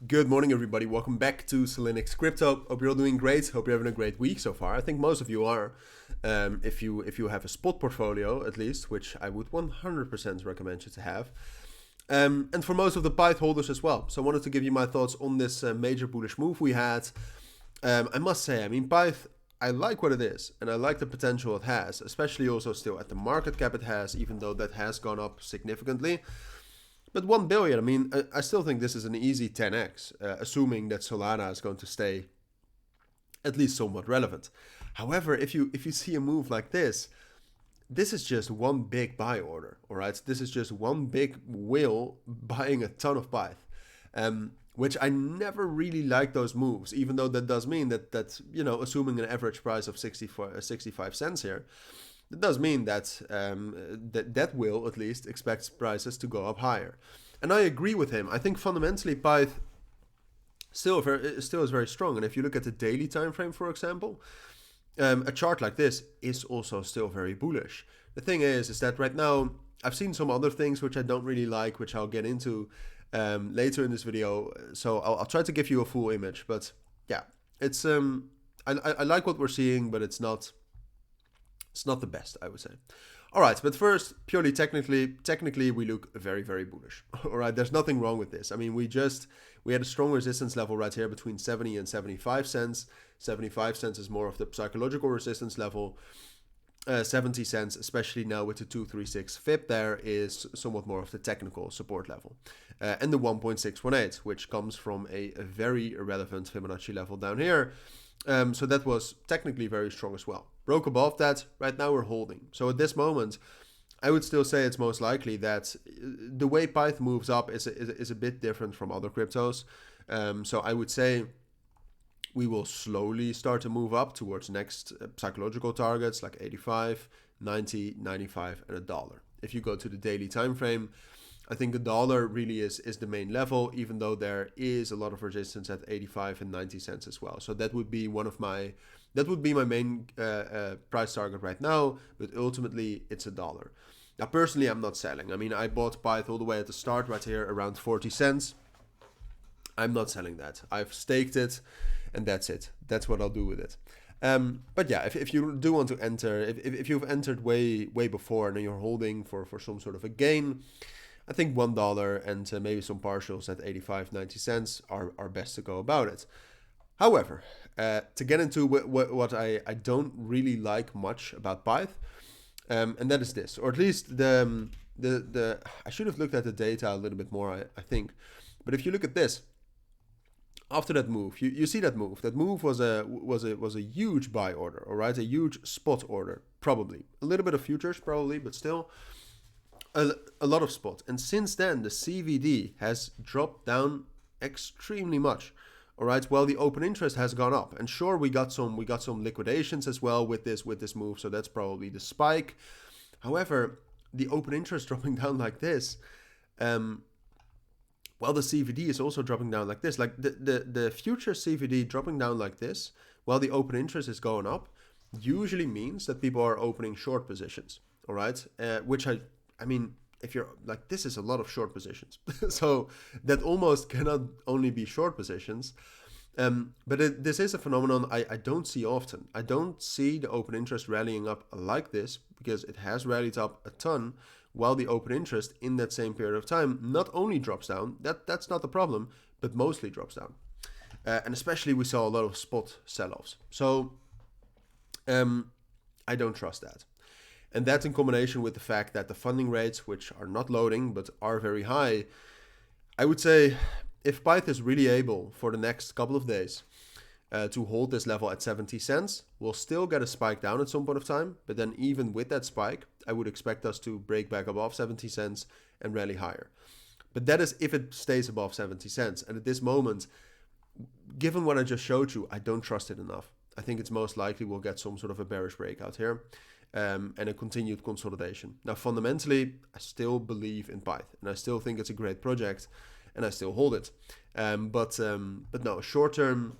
Good morning, everybody. Welcome back to Cilinix Crypto. Hope you're all doing great. Hope you're having a great week so far. I think most of you are. If you have a spot portfolio, at least, which I would 100% recommend you to have. And for most of the Pyth holders as well. So I wanted to give you my thoughts on this major bullish move we had. I must say, Pyth, I like what it is, and I like the potential it has, especially also still at the market cap it has, even though that has gone up significantly. But 1 billion, I still think this is an easy 10x, assuming that Solana is going to stay at least somewhat relevant. However, if you see a move like this is just one big buy order, all right? This is just one big whale buying a ton of Pyth, which I never really like those moves, even though that does mean that assuming an average price of 65 cents here, it does mean that that will at least expects prices to go up higher. And I agree with him. I think fundamentally Pyth still is very strong. And if you look at the daily time frame, for example, a chart like this is also still very bullish. The thing is that right now I've seen some other things which I don't really like, which I'll get into later in this video. So I'll try to give you a full image. But yeah, it's I like what we're seeing, but it's not the best, I would say. All right, but first, purely technically, we look very, very bullish. All right, there's nothing wrong with this. We had a strong resistance level right here between 70 and 75 cents. 75 cents is more of the psychological resistance level. 70 cents, especially now with the 236 FIB there, is somewhat more of the technical support level. And the 1.618, which comes from a very irrelevant Fibonacci level down here. So that was technically very strong as well. Broke above that, right now we're holding. So at this moment, I would still say it's most likely that the way Pyth moves up is a bit different from other cryptos. So I would say we will slowly start to move up towards next psychological targets like 85, 90, 95, and $1. If you go to the daily time frame, I think $1 really is the main level, even though there is a lot of resistance at 85 and 90 cents as well. So that would be my main price target right now, but ultimately it's $1. Now, personally, I'm not selling. I bought Pyth all the way at the start right here around 40 cents. I'm not selling that. I've staked it, and that's it. That's what I'll do with it. But yeah, if you do want to enter, if you've entered way before and you're holding for some sort of a gain, I think $1 and maybe some partials at 85, 90 cents are best to go about it. However, to get into what I don't really like much about Pyth, and that is this, or at least the I should have looked at the data a little bit more, I think. But if you look at this, after that move, you see that move. That move was a huge buy order, all right, a huge spot order, probably a little bit of futures, probably, but still. A lot of spot, and since then the CVD has dropped down extremely much. All right, well, the open interest has gone up, and sure, we got some liquidations as well with this move, so that's probably the spike. However, the open interest dropping down like this, well, the CVD is also dropping down like this. Like the future CVD dropping down like this, while the open interest is going up, usually means that people are opening short positions. All right, which if you're like, this is a lot of short positions. So that almost cannot only be short positions. But this is a phenomenon I don't see often. I don't see the open interest rallying up like this, because it has rallied up a ton, while the open interest in that same period of time not only drops down, that's not the problem, but mostly drops down. And especially we saw a lot of spot sell-offs. So I don't trust that. And that in combination with the fact that the funding rates, which are not loading but are very high, I would say if Pyth is really able for the next couple of days to hold this level at 70 cents, we'll still get a spike down at some point of time. But then even with that spike, I would expect us to break back above 70 cents and rally higher. But that is if it stays above 70 cents. And at this moment, given what I just showed you, I don't trust it enough. I think it's most likely we'll get some sort of a bearish breakout here. And a continued consolidation. Now, fundamentally, I still believe in Pyth, and I still think it's a great project, and I still hold it. But no, short term,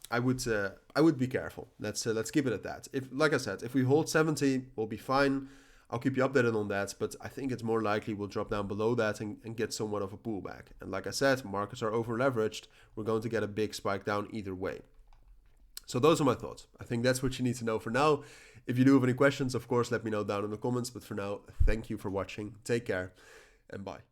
I would be careful. Let's keep it at that. Like I said, if we hold 70, we'll be fine. I'll keep you updated on that, but I think it's more likely we'll drop down below that and get somewhat of a pullback. And like I said, markets are over leveraged. We're going to get a big spike down either way. So those are my thoughts. I think that's what you need to know for now. If you do have any questions, of course, let me know down in the comments. But for now, thank you for watching. Take care and bye.